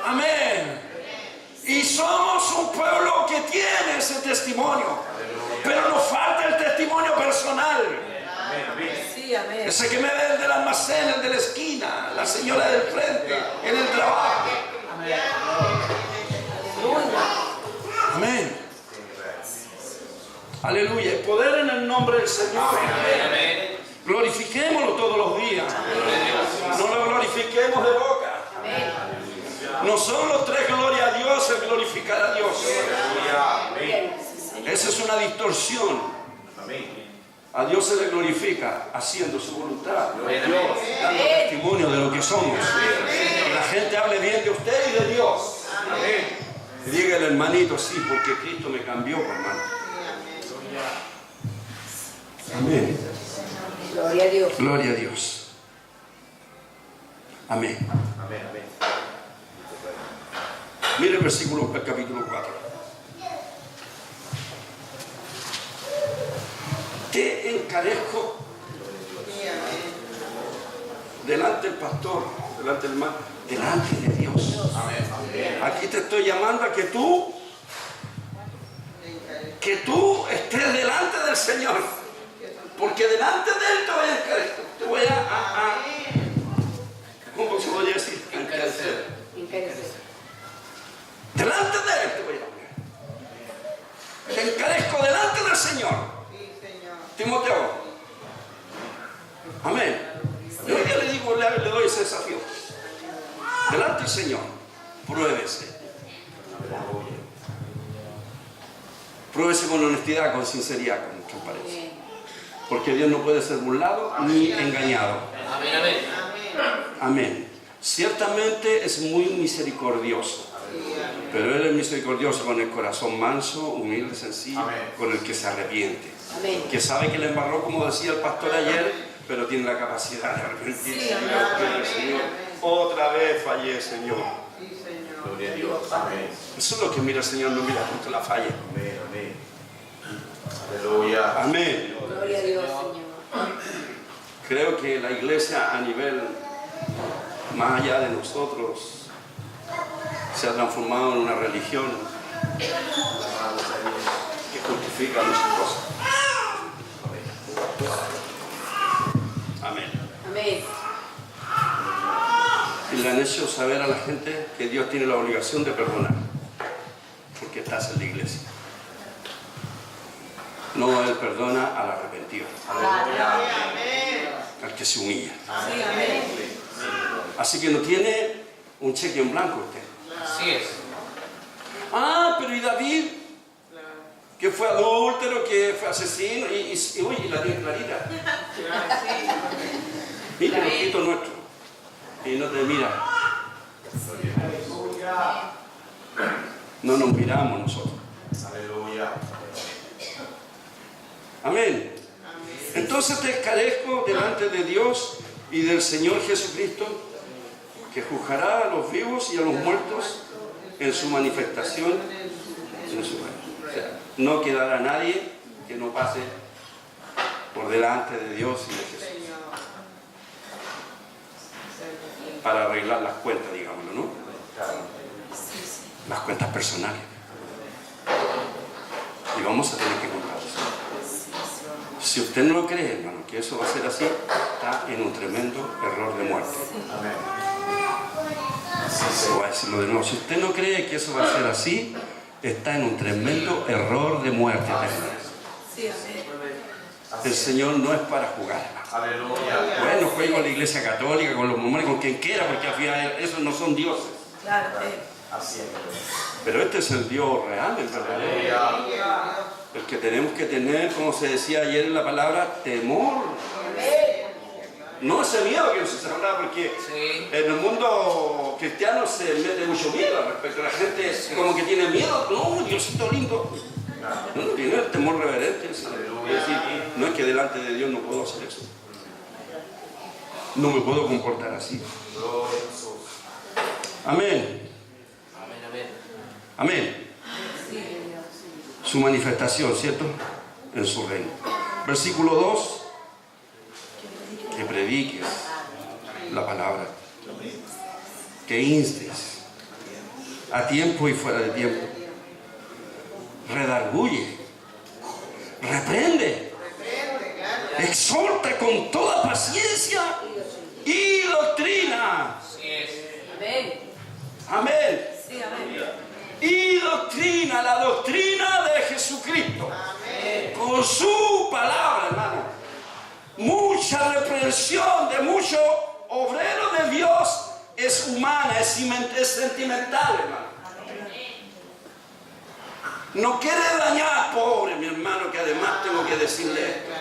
Amén. Y somos un pueblo que tiene ese testimonio, pero nos falta el testimonio personal. Sí, amén. Ese que me ve del almacén, el de la esquina, la señora del frente, en el trabajo. Amén. Aleluya. El poder en el nombre del Señor. Amén. Glorifiquémoslo todos los días. No lo glorifiquemos de boca. No son los 3 gloria a Dios, el glorificar a Dios. Esa es una distorsión. A Dios se le glorifica haciendo su voluntad, dando testimonio de lo que somos. Que la gente hable bien de usted y de Dios. Y dígale, hermanito, sí, porque Cristo me cambió, hermano. Amén. Gloria a Dios. Gloria a Dios. Amén. Mire el versículo del capítulo 4. Te encarezco delante del pastor, delante del hermano, delante de Dios. Aquí te estoy llamando a que tú estés delante del Señor, porque delante de Él te voy a encarecer, te voy a ¿cómo se podría decir? Encarecer. Delante de Él te voy a poner. Te encarezco delante del Señor. Timoteo. Amén. Yo hoy día le digo, le doy ese desafío. Delante del Señor, pruébese. Pruébese con honestidad, con sinceridad, con transparencia. Porque Dios no puede ser burlado ni engañado. Amén, amén. Amén. Ciertamente es muy misericordioso. Pero Él es misericordioso con el corazón manso, humilde, sencillo, con el que se arrepiente. Amén. Que sabe que le embarró, como decía el pastor ayer, pero tiene la capacidad de arrepentirse. Señor, otra vez fallé, Señor. Gloria a Dios. Amén. Eso es lo que mira el Señor, no mira tanto la falla. Aleluya. Amén. Gloria a Dios, Señor. Creo que la iglesia a nivel más allá de nosotros se ha transformado en una religión que justifica muchas cosas. Amén. Amén. Y le han hecho saber a la gente que Dios tiene la obligación de perdonar, porque estás en la iglesia. No, Él perdona al arrepentido, al que se humilla. Así que no tiene un cheque en blanco usted. Así es. Ah, pero ¿y David? Que fue adúltero, que fue asesino, y la tiene clarita. Mira, el hijito nuestro. Y no te mira. No nos miramos nosotros. Aleluya. Amén. Entonces te escarezco delante de Dios y del Señor Jesucristo, que juzgará a los vivos y a los muertos en su manifestación en su reino. O sea, no quedará nadie que no pase por delante de Dios y de Jesús para arreglar las cuentas, digámoslo, ¿no? Las cuentas personales. Y vamos a tener que contar eso. Si usted no lo cree, hermano, que eso va a ser así, está en un tremendo error de muerte. Amén. Voy a decirlo de nuevo. Si usted no cree que eso va a ser así, está en un tremendo error de muerte eterna. El Señor no es para jugar. Aleluya. Bueno, juega con la iglesia católica, con los mormones, con quien quiera, porque al final esos no son dioses. Claro, Así es. Pero este es el Dios real, el verdadero. Aleluya. El que tenemos que tener, como se decía ayer en la palabra, temor. No ese miedo que se habla, porque Sí. en el mundo cristiano se mete mucho miedo al respecto. La gente como que tiene miedo. No, Diosito lindo. No, tiene el temor reverente. Es decir, no es que delante de Dios no puedo hacer eso. No me puedo comportar así. Gloria a Jesús. Amén. Amén, amén. Amén. Su manifestación, ¿cierto? En su reino. Versículo 2. Que prediques la palabra. Que instes a tiempo y fuera de tiempo. Redarguye. Reprende. Exhorta con toda paciencia y doctrina. Así es. Amén. Amén. Sí, amén. Y doctrina, la doctrina de Jesucristo. Con su palabra, hermano. Mucha reprensión de mucho obrero de Dios es humana, es sentimental, hermano. No quiere dañar, pobre mi hermano, que además tengo que decirle esto.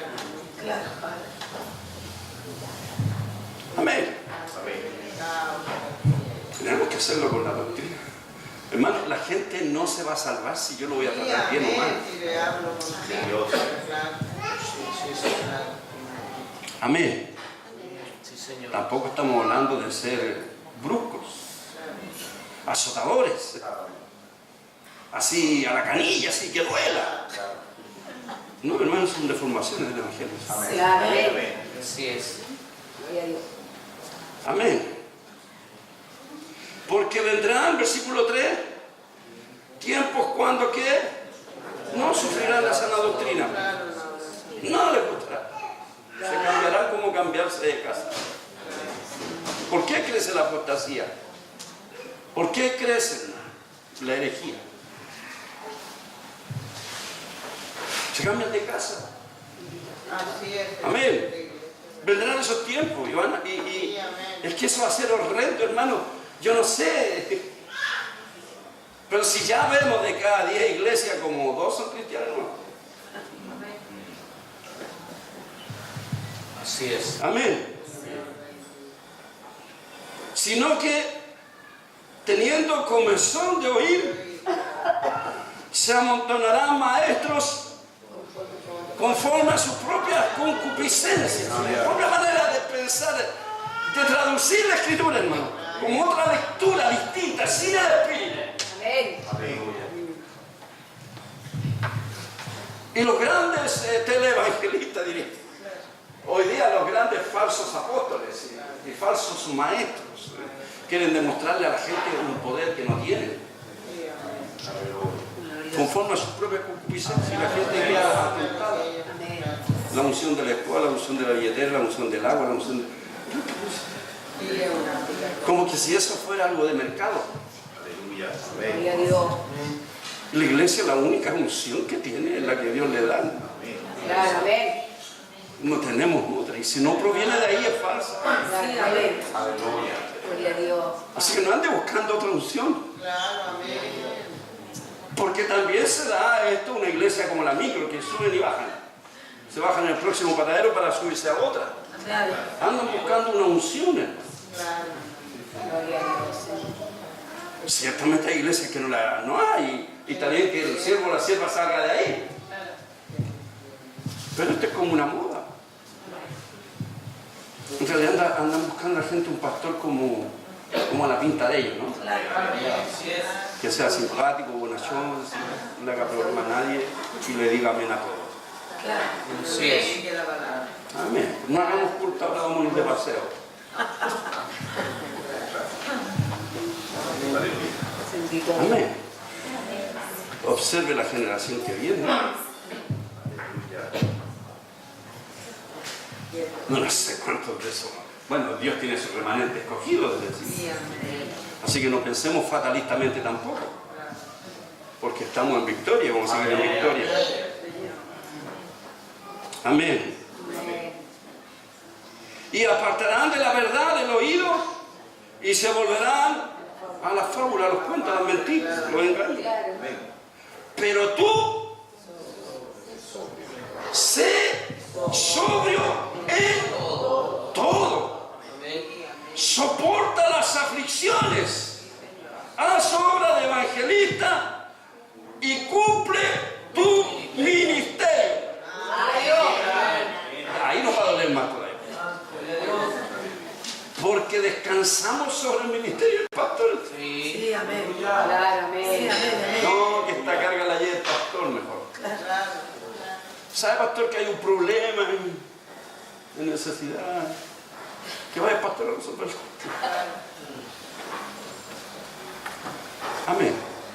Claro, Padre. Amén. Tenemos que hacerlo con la doctrina. Hermano, la gente no se va a salvar si yo lo voy a tratar bien o mal. Amén. Sí, Señor. Tampoco estamos hablando de ser bruscos, azotadores, así a la canilla, así que duela. No, hermanos, son deformaciones del Evangelio. Sí, amén. Así es. Gloria a Dios. Amén. Porque vendrán, versículo 3, tiempos cuando que no sufrirán la sana doctrina. No les gustará. Se cambiará como cambiarse de casa. ¿Por qué crece la apostasía? ¿Por qué crece la herejía? Se cambian de casa. Así es. Amén. Vendrán esos tiempos y es que eso va a ser horrendo, hermano. Yo no sé. Pero si ya vemos de cada 10 iglesias como 2 son cristianos, ¿no? Así es. Amén. Sino que teniendo comezón de oír, se amontonarán maestros conforme a sus propias concupiscencias, su propia manera de pensar, de traducir la escritura, hermano, con otra lectura distinta, sin el espíritu. Amén. Aleluya. Y los grandes televangelistas dirían, Hoy día los grandes falsos apóstoles y falsos maestros quieren demostrarle a la gente un poder que no tienen. Conforme a sus propias concupiscencias, y la gente queda apuntada. Amén. La unción de la esposa, la unción de la billetera, la unción del agua, la unción de... Como que si eso fuera algo de mercado. Aleluya. Gloria a Dios. La iglesia, la única unción que tiene es la que Dios le da. Claro, amén. No tenemos otra. Y si no proviene de ahí es falsa. Claro, amén. Aleluya. Gloria a Dios. Así que no ande buscando otra unción. Claro, amén. Porque también se da esto una iglesia como la micro, que suben y bajan. Se bajan en el próximo patadero para subirse a otra. Claro. Andan buscando una unción. Claro. Gloria a Dios. Ciertamente hay iglesias que no hay. Y también que el siervo o la sierva salga de ahí. Pero esto es como una moda. En realidad andan buscando a la gente un pastor como a la pinta de ellos, ¿no? Así es. Que sea simpático, bonachón, no le haga problema a nadie y le diga amén a todos. Claro. Así es. Que la palabra. Amén. No hagamos culto, ahora vamos a ir de paseo. Bendito Dios. Amén. Observe la generación que viene. No sé cuántos de esos. Bueno, Dios tiene su remanente escogido desde el principio. Así que no pensemos fatalistamente tampoco. Porque estamos en victoria, vamos a seguir en victoria. Amén. Amén. Y apartarán de la verdad el oído y se volverán a la fábula, a los cuentos, a las mentiras, los engaños. Claro. Pero tú, sé sobrio en todo. Amén. Soporta las aflicciones. Haz obra de evangelista y cumple tu ministerio. Ahí nos va a doler más todavía. Porque descansamos sobre el ministerio del pastor. Sí. Sí, amén. Claro, amén. No, que esta carga la lleve el pastor mejor. ¿Sabe, pastor, que hay un problema en necesidad? Que vaya el pastor a resolverlo. Amén.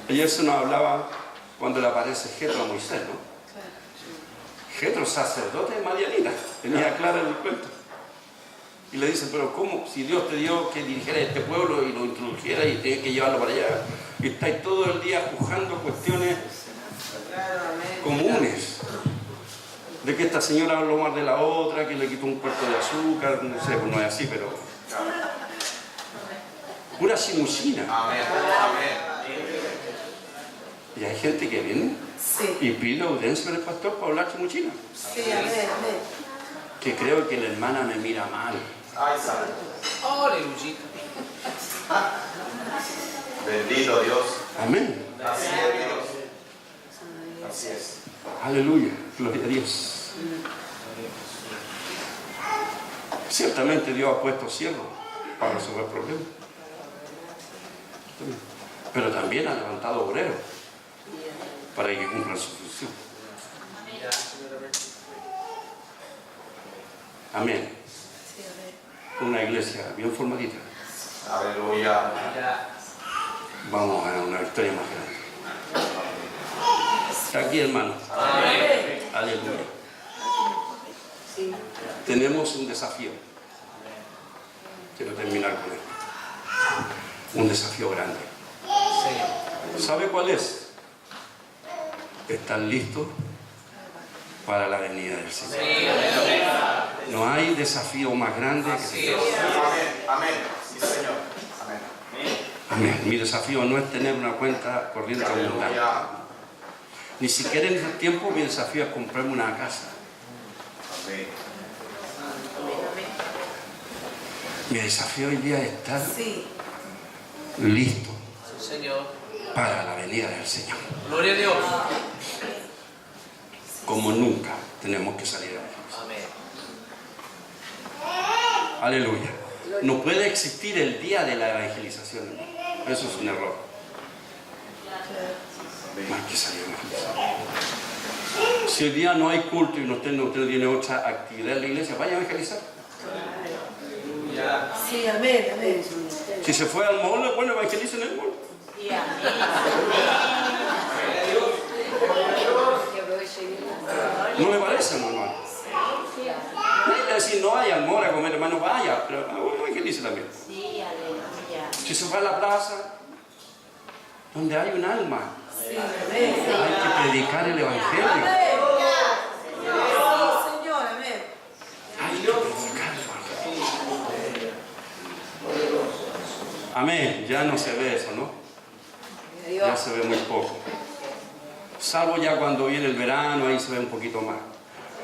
Ayer se nos hablaba cuando le aparece Jetro a Moisés, ¿no? Jetro, sacerdote de Madianita, tenía claro el cuento. Y le dicen, pero ¿cómo? Si Dios te dio que dirigiera este pueblo y lo introdujera y tienes que llevarlo para allá, y estáis todo el día juzgando cuestiones comunes. De que esta señora habló más de la otra, que le quitó un cuarto de azúcar, no sé, pues no es así, pero... Pura chimuchina. Amén. Amén. Y hay gente que viene Sí, y pide audiencia del pastor para hablar chimuchina. sí, amén, amén. Que creo que la hermana me mira mal. Ay, santo. Aleluya. Bendito Dios. Amén. Así es Dios. Así es. Aleluya. Gloria a Dios. Ciertamente Dios ha puesto siervos para resolver problemas. Pero también ha levantado obreros para que cumplan su función. Amén. Una iglesia bien formadita. Aleluya. Vamos a una victoria más grande. Está aquí, hermano. Amén. Aleluya. Sí. Tenemos un desafío. Quiero terminar con esto. Un desafío grande. ¿Sabe cuál es? Estar listos para la venida del Señor. No hay desafío más grande que Así este. es. Amén. Amén. Sí, Señor. Amén. Amén. Mi desafío no es tener una cuenta corriente abundante. Aleluya. Ni siquiera en este tiempo mi desafío es comprarme una casa. Amén. Mi desafío hoy día es estar Sí, listo Sí, Señor. para la venida del Señor. Gloria a Dios. Como nunca tenemos que salir a Dios. Amén. Aleluya. No puede existir el día de la evangelización, hermano. Eso es un error. No hay que salir a evangelizar. Si hoy día no hay culto y usted no tiene otra actividad en la iglesia, vaya a evangelizar. Sí, amén, amén. Si se fue al mall, bueno, evangelice en el mall. Sí, amén. Que aproveche bien. ¿No le parece, hermano? Es decir, no vaya al mall a comer, hermano, vaya, pero evangelice también. Sí, aleluya. Si se fue a la plaza, donde hay un alma, Sí, amén. hay que predicar el evangelio. Amén. Sí, Señor, amén. Hay que predicar el evangelio. Amén. Ya no se ve eso, ¿no? Ya se ve muy poco. Salvo ya cuando viene el verano, ahí se ve un poquito más.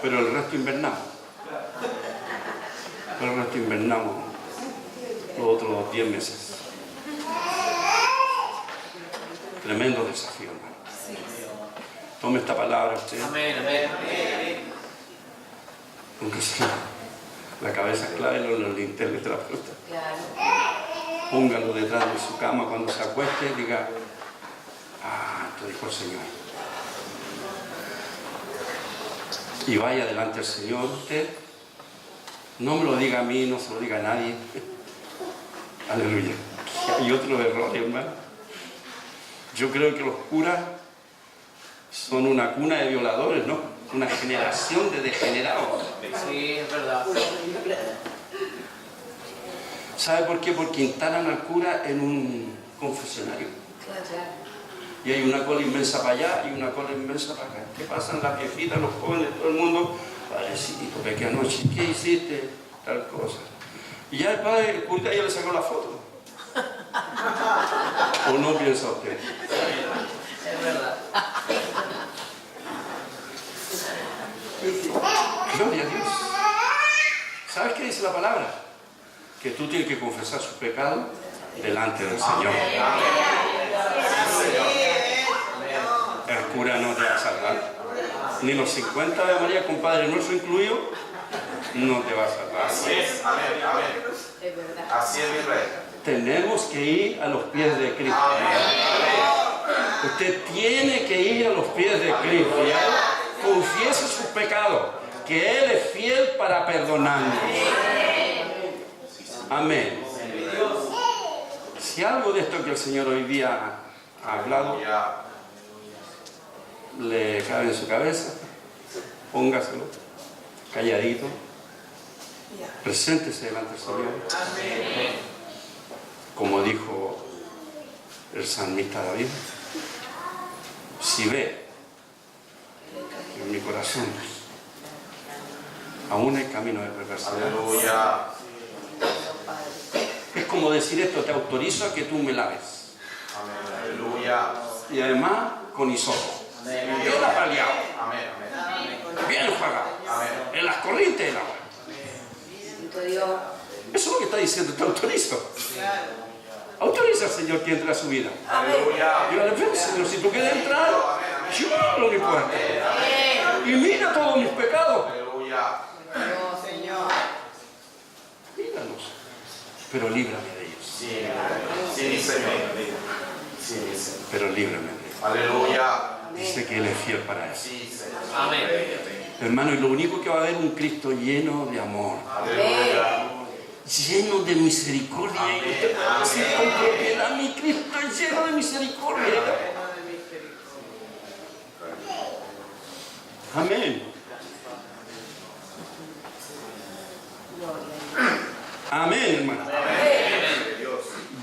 Pero el resto invernamos. El resto invernamos los otros 10 meses. Tremendo desafío, hermano. Tome esta palabra usted. Amén, amén. Aunque sea la cabeza clara y los linternas de la fruta. Claro. Póngalo detrás de su cama cuando se acueste y diga, esto dijo el Señor. Y vaya delante del Señor usted. No me lo diga a mí, no se lo diga a nadie. Aleluya. Hay otro error, hermano. Yo creo que los curas son una cuna de violadores, ¿no? Una generación de degenerados. Sí, es verdad. ¿Sabe por qué? Porque instalan al cura en un confesionario. Claro. Y hay una cola inmensa para allá y una cola inmensa para acá. ¿Qué pasan las viejitas, los jóvenes, todo el mundo? Padrecito, que anoche, ¿qué hiciste? Tal cosa. Y ya el cura ya le sacó la foto. ¿O no piensa usted? Es verdad. Gloria a Dios. ¿Sabes qué dice la palabra? Que tú tienes que confesar sus pecados delante del Señor. El cura no te va a salvar. Ni los 50 de María con Padre Nuestro incluido, no te va a salvar. Así es, amén, amén. Es verdad. Así es, mi rey. Tenemos que ir a los pies de Cristo. Usted tiene que ir a los pies de Cristo. Y a Él confiese sus pecados, que Él es fiel para perdonarnos. Amén. Si algo de esto que el Señor hoy día ha hablado le cabe en su cabeza, póngaselo calladito, preséntese delante del Señor. Como dijo el salmista David, si ve en mi corazón aún hay camino de perversidad. Aleluya. Es como decir esto, te autorizo a que tú me laves. Amén. Aleluya. Y además con hisopo. Amén. Bien apaleado, Amén. Amén. bien enjuagado, Amén. en las corrientes del agua. Bendito Dios. Eso es lo que está diciendo, te autorizo. Autoriza al Señor que entre a su vida. Aleluya. Dígale, ven Señor, si tú quieres entrar, yo abro mi puerta. Y mira todos mis pecados. Aleluya. Dios, Señor. Míralos. Pero líbrame de ellos. Sí, sí, Señor. Sí, Señor. Pero líbrame de ellos. Aleluya. Dice que Él es fiel para eso. Sí, Señor. Amén. Hermano, y lo único que va a haber es un Cristo lleno de amor, Aleluya. lleno de misericordia. Y usted puede decir con propiedad, mi Cristo es lleno de misericordia. Amén. Amén, hermano.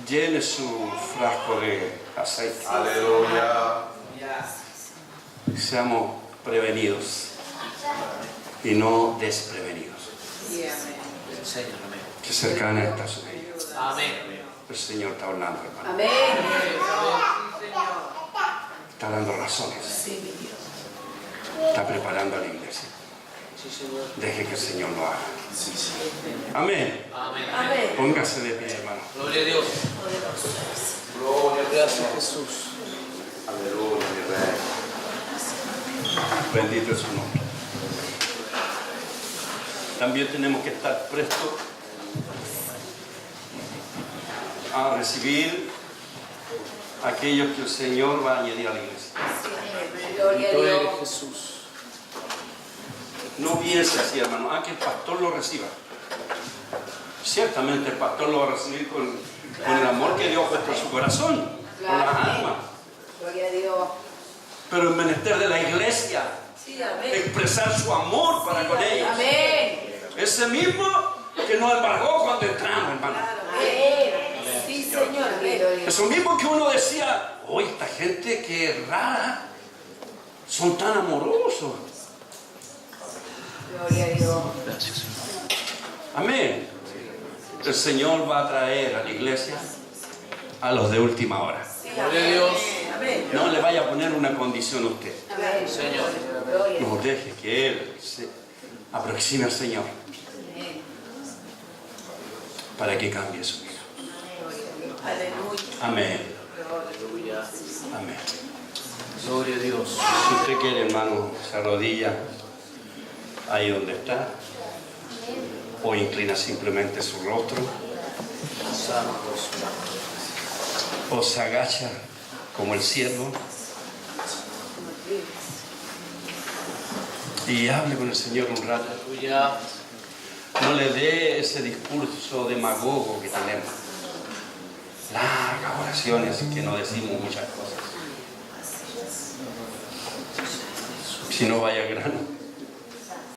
Llene su frasco de aceite. Aleluya. Seamos prevenidos y no desprevenidos. Sí, amén. Señor, amén. Que cercana está su vida. Amén. El Señor está hablando, hermano. Amén. Está dando razones. Sí, mi Dios. Está preparando a la iglesia. Sí, Señor. Deje que el Señor lo haga. Amén. Amén. Amén. Póngase de pie, hermano. Gloria a Dios. Gloria a Gracias, Dios. Jesús. Aleluya, mi rey. Bendito es su nombre. También tenemos que estar prestos a recibir a aquellos que el Señor va a añadir a la iglesia. Gloria a Gloria a Dios. Jesús. No piense así, hermano. Que el pastor lo reciba. Ciertamente el pastor lo va a recibir con el amor que Dios ha puesto en su corazón, con las almas. Gloria a Dios. Pero el menester de la iglesia, Sí, amén. expresar su amor para con ellos. Amén. Ese mismo que nos embargó cuando entramos, hermano. Amén. Sí, Señor. Amén. Bendito Dios. Eso mismo que uno decía, oye, esta gente que rara, son tan amorosos. Gloria a Dios. Amén. El Señor va a traer a la iglesia a los de última hora. Gloria a Dios. Amén. No le vaya a poner una condición a usted. Amén. Señor. Gloria. No deje que Él se aproxime al Señor Amén. para que cambie su vida. Aleluya. Amén. Aleluya. Amén. Gloria a Dios. Si usted quiere, hermano, se arrodilla ahí donde está o inclina simplemente su rostro Santos. o se agacha como el siervo y hable con el Señor un rato. Aleluya. No le dé ese discurso demagogo que tenemos. Largas oraciones que no decimos muchas cosas. Si no vaya al grano.